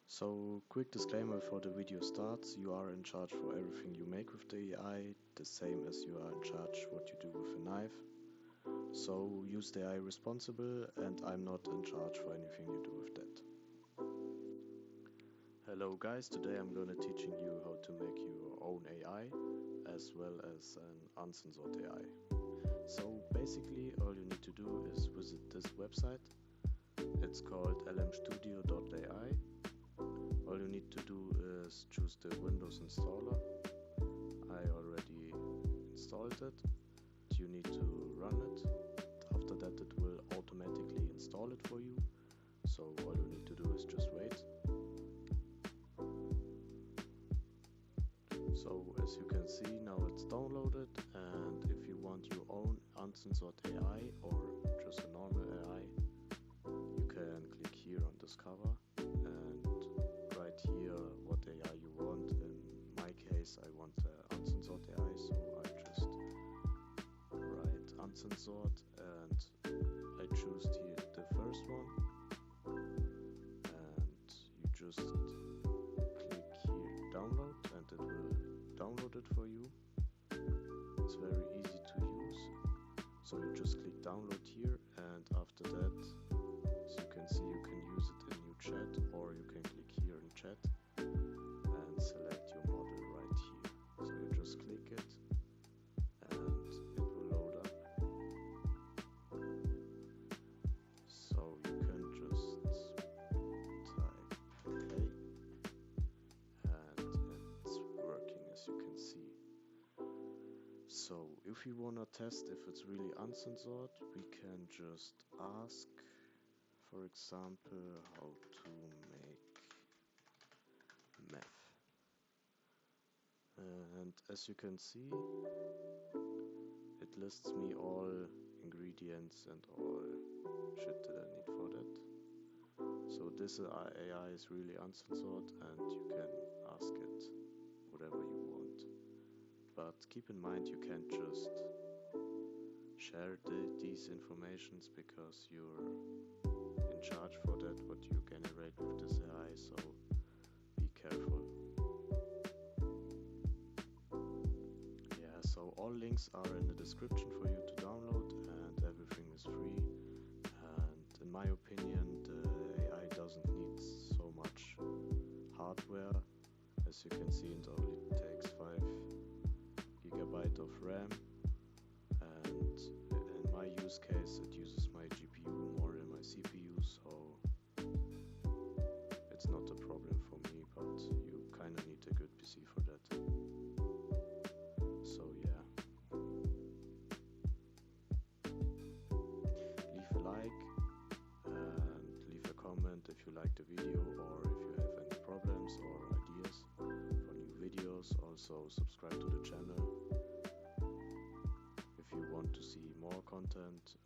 So, quick disclaimer before the video starts, you are in charge for everything you make with the AI, the same as you are in charge what you do with a knife. So, use the AI responsible, and I'm not in charge for anything you do with that. Hello guys, today I'm gonna teaching you how to make your own AI, as well as an uncensored AI. So basically all you need to do is visit this website. It's called lmstudio.ai. All you need to do is choose the Windows installer. I already installed it. You need to run it. After that it will automatically install it for you. So all you need to do is just wait. So as you can see, now it's downloaded, and if you want your own uncensored AI or just a normal AI, you can click here on discover and write here what AI you want. In my case I want uncensored AI, so I just write uncensored and I choose here the first one, and you just click here download and it will download it for you. It's very easy to use, so you just click download here, and after that, as you can see, you can use it in your chat, or you can click here in chat and select your model right here. So you just click it and it will load up. So you can just type play and it's working, as you can see. So if we want to test if it's really uncensored, we can just ask, for example, how to make meth. And as you can see, it lists me all ingredients and all shit that I need for that. So this AI is really uncensored, and you can ask it whatever you want. But keep in mind, you can't just share these informations because you're in charge for that, what you generate with this AI, so be careful. Yeah, so all links are in the description for you to download, and everything is free. And in my opinion, the AI doesn't need so much hardware. As you can see, it only takes 5 GB of RAM, and in my use case it uses my GPU more than my CPU, so it's not a problem for me, but you kinda need a good PC for that. So yeah, leave a like and leave a comment if you like the video, or if you have any problems or ideas for new videos. Also subscribe to the channel if you want to see more content.